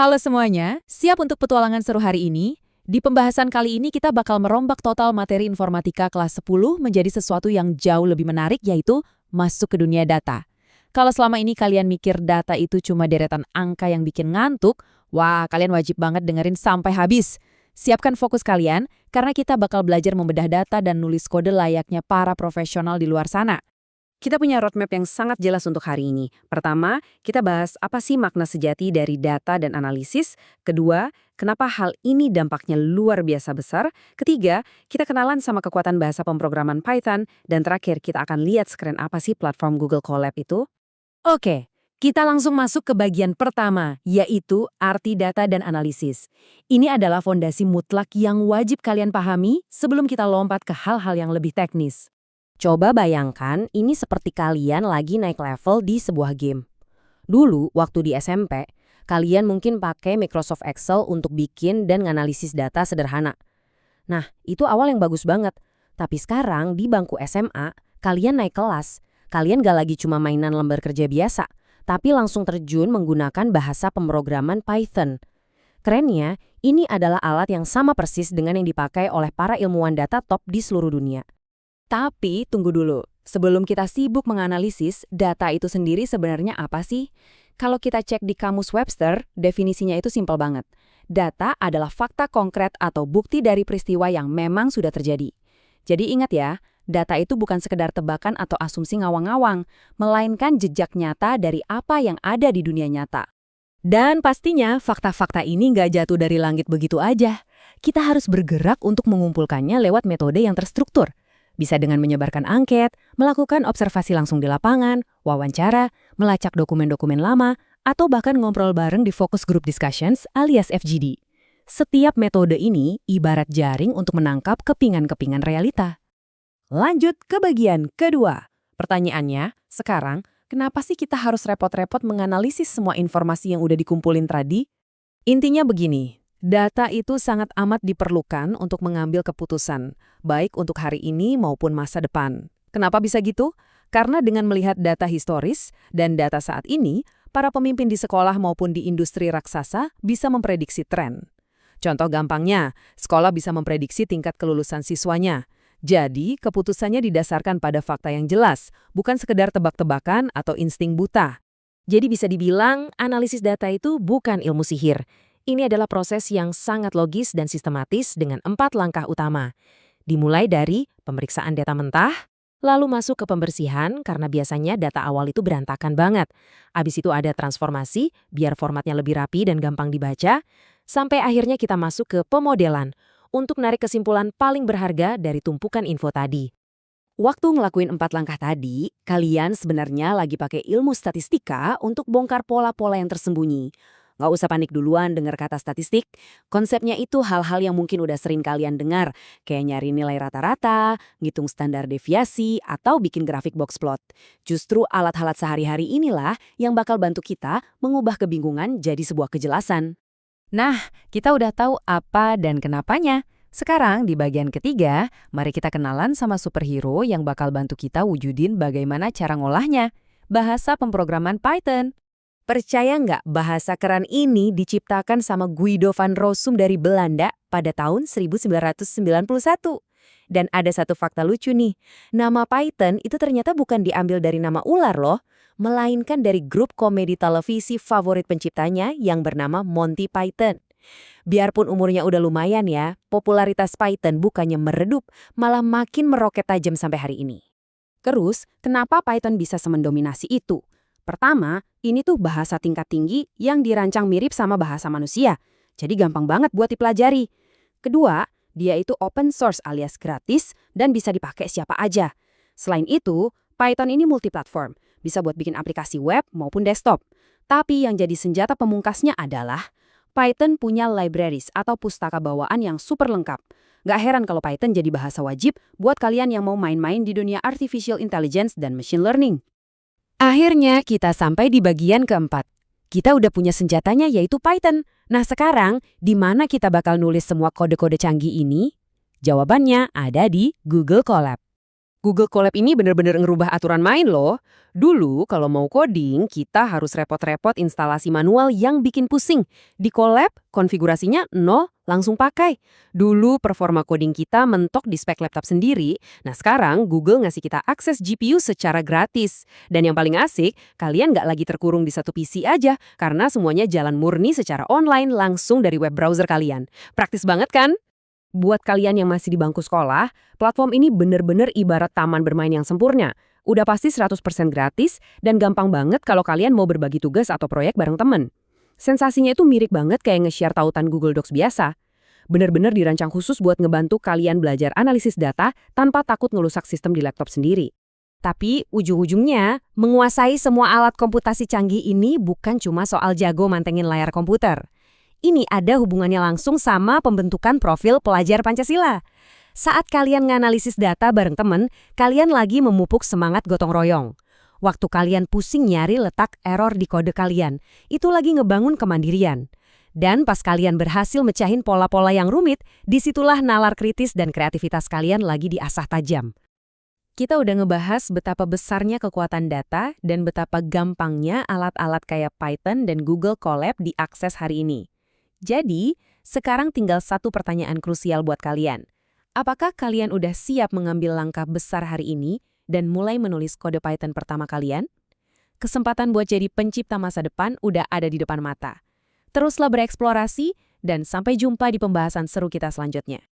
Halo semuanya, siap untuk petualangan seru hari ini? Di pembahasan kali ini kita bakal merombak total materi informatika kelas 10 menjadi sesuatu yang jauh lebih menarik, yaitu masuk ke dunia data. Kalau selama ini kalian mikir data itu cuma deretan angka yang bikin ngantuk, wah kalian wajib banget dengerin sampai habis. Siapkan fokus kalian, karena kita bakal belajar membedah data dan nulis kode layaknya para profesional di luar sana. Kita punya roadmap yang sangat jelas untuk hari ini. Pertama, kita bahas apa sih makna sejati dari data dan analisis. Kedua, kenapa hal ini dampaknya luar biasa besar. Ketiga, kita kenalan sama kekuatan bahasa pemrograman Python. Dan terakhir, kita akan lihat sekeren apa sih platform Google Colab itu. Oke, kita langsung masuk ke bagian pertama, yaitu arti data dan analisis. Ini adalah fondasi mutlak yang wajib kalian pahami sebelum kita lompat ke hal-hal yang lebih teknis. Coba bayangkan ini seperti kalian lagi naik level di sebuah game. Dulu, waktu di SMP, kalian mungkin pakai Microsoft Excel untuk bikin dan nganalisis data sederhana. Nah, itu awal yang bagus banget. Tapi sekarang di bangku SMA, kalian naik kelas. Kalian gak lagi cuma mainan lembar kerja biasa, tapi langsung terjun menggunakan bahasa pemrograman Python. Kerennya, ini adalah alat yang sama persis dengan yang dipakai oleh para ilmuwan data top di seluruh dunia. Tapi tunggu dulu, sebelum kita sibuk menganalisis, data itu sendiri sebenarnya apa sih? Kalau kita cek di Kamus Webster, definisinya itu simpel banget. Data adalah fakta konkret atau bukti dari peristiwa yang memang sudah terjadi. Jadi ingat ya, data itu bukan sekedar tebakan atau asumsi ngawang-ngawang, melainkan jejak nyata dari apa yang ada di dunia nyata. Dan pastinya fakta-fakta ini nggak jatuh dari langit begitu aja. Kita harus bergerak untuk mengumpulkannya lewat metode yang terstruktur. Bisa dengan menyebarkan angket, melakukan observasi langsung di lapangan, wawancara, melacak dokumen-dokumen lama, atau bahkan ngobrol bareng di focus group discussions alias FGD. Setiap metode ini ibarat jaring untuk menangkap kepingan-kepingan realita. Lanjut ke bagian kedua. Pertanyaannya, sekarang, kenapa sih kita harus repot-repot menganalisis semua informasi yang udah dikumpulin tadi? Intinya begini. Data itu sangat amat diperlukan untuk mengambil keputusan, baik untuk hari ini maupun masa depan. Kenapa bisa gitu? Karena dengan melihat data historis dan data saat ini, para pemimpin di sekolah maupun di industri raksasa bisa memprediksi tren. Contoh gampangnya, sekolah bisa memprediksi tingkat kelulusan siswanya. Jadi, keputusannya didasarkan pada fakta yang jelas, bukan sekedar tebak-tebakan atau insting buta. Jadi bisa dibilang, analisis data itu bukan ilmu sihir. Ini adalah proses yang sangat logis dan sistematis dengan 4 langkah utama. Dimulai dari pemeriksaan data mentah, lalu masuk ke pembersihan karena biasanya data awal itu berantakan banget. Habis itu ada transformasi biar formatnya lebih rapi dan gampang dibaca, sampai akhirnya kita masuk ke pemodelan untuk narik kesimpulan paling berharga dari tumpukan info tadi. Waktu ngelakuin 4 langkah tadi, kalian sebenarnya lagi pakai ilmu statistika untuk bongkar pola-pola yang tersembunyi. Nggak usah panik duluan dengar kata statistik. Konsepnya itu hal-hal yang mungkin udah sering kalian dengar, kayak nyari nilai rata-rata, ngitung standar deviasi, atau bikin grafik box plot. Justru alat-alat sehari-hari inilah yang bakal bantu kita mengubah kebingungan jadi sebuah kejelasan. Nah, kita udah tahu apa dan kenapanya. Sekarang di bagian ketiga, mari kita kenalan sama superhero yang bakal bantu kita wujudin bagaimana cara ngolahnya. Bahasa pemrograman Python. Percaya nggak bahasa keren ini diciptakan sama Guido van Rossum dari Belanda pada tahun 1991? Dan ada satu fakta lucu nih, nama Python itu ternyata bukan diambil dari nama ular loh, melainkan dari grup komedi televisi favorit penciptanya yang bernama Monty Python. Biarpun umurnya udah lumayan ya, popularitas Python bukannya meredup, malah makin meroket tajam sampai hari ini. Terus, kenapa Python bisa semendominasi itu? Pertama, ini tuh bahasa tingkat tinggi yang dirancang mirip sama bahasa manusia, jadi gampang banget buat dipelajari. Kedua, dia itu open source alias gratis dan bisa dipakai siapa aja. Selain itu, Python ini multiplatform, bisa buat bikin aplikasi web maupun desktop. Tapi yang jadi senjata pemungkasnya adalah Python punya libraries atau pustaka bawaan yang super lengkap. Gak heran kalau Python jadi bahasa wajib buat kalian yang mau main-main di dunia artificial intelligence dan machine learning. Akhirnya kita sampai di bagian keempat. Kita udah punya senjatanya yaitu Python. Nah sekarang, di mana kita bakal nulis semua kode-kode canggih ini? Jawabannya ada di Google Colab. Google Colab ini bener-bener ngerubah aturan main loh. Dulu kalau mau coding, kita harus repot-repot instalasi manual yang bikin pusing. Di Colab, konfigurasinya nol, langsung pakai. Dulu performa coding kita mentok di spek laptop sendiri. Nah sekarang Google ngasih kita akses GPU secara gratis. Dan yang paling asik, kalian nggak lagi terkurung di satu PC aja, karena semuanya jalan murni secara online langsung dari web browser kalian. Praktis banget kan? Buat kalian yang masih di bangku sekolah, platform ini bener-bener ibarat taman bermain yang sempurna. Udah pasti 100% gratis dan gampang banget kalau kalian mau berbagi tugas atau proyek bareng temen. Sensasinya itu mirip banget kayak nge-share tautan Google Docs biasa. Bener-bener dirancang khusus buat ngebantu kalian belajar analisis data tanpa takut ngerusak sistem di laptop sendiri. Tapi ujung-ujungnya, menguasai semua alat komputasi canggih ini bukan cuma soal jago mantengin layar komputer. Ini ada hubungannya langsung sama pembentukan profil pelajar Pancasila. Saat kalian nganalisis data bareng temen, kalian lagi memupuk semangat gotong royong. Waktu kalian pusing nyari letak error di kode kalian, itu lagi ngebangun kemandirian. Dan pas kalian berhasil mecahin pola-pola yang rumit, disitulah nalar kritis dan kreativitas kalian lagi diasah tajam. Kita udah ngebahas betapa besarnya kekuatan data dan betapa gampangnya alat-alat kayak Python dan Google Colab diakses hari ini. Jadi, sekarang tinggal satu pertanyaan krusial buat kalian. Apakah kalian udah siap mengambil langkah besar hari ini dan mulai menulis kode Python pertama kalian? Kesempatan buat jadi pencipta masa depan udah ada di depan mata. Teruslah bereksplorasi dan sampai jumpa di pembahasan seru kita selanjutnya.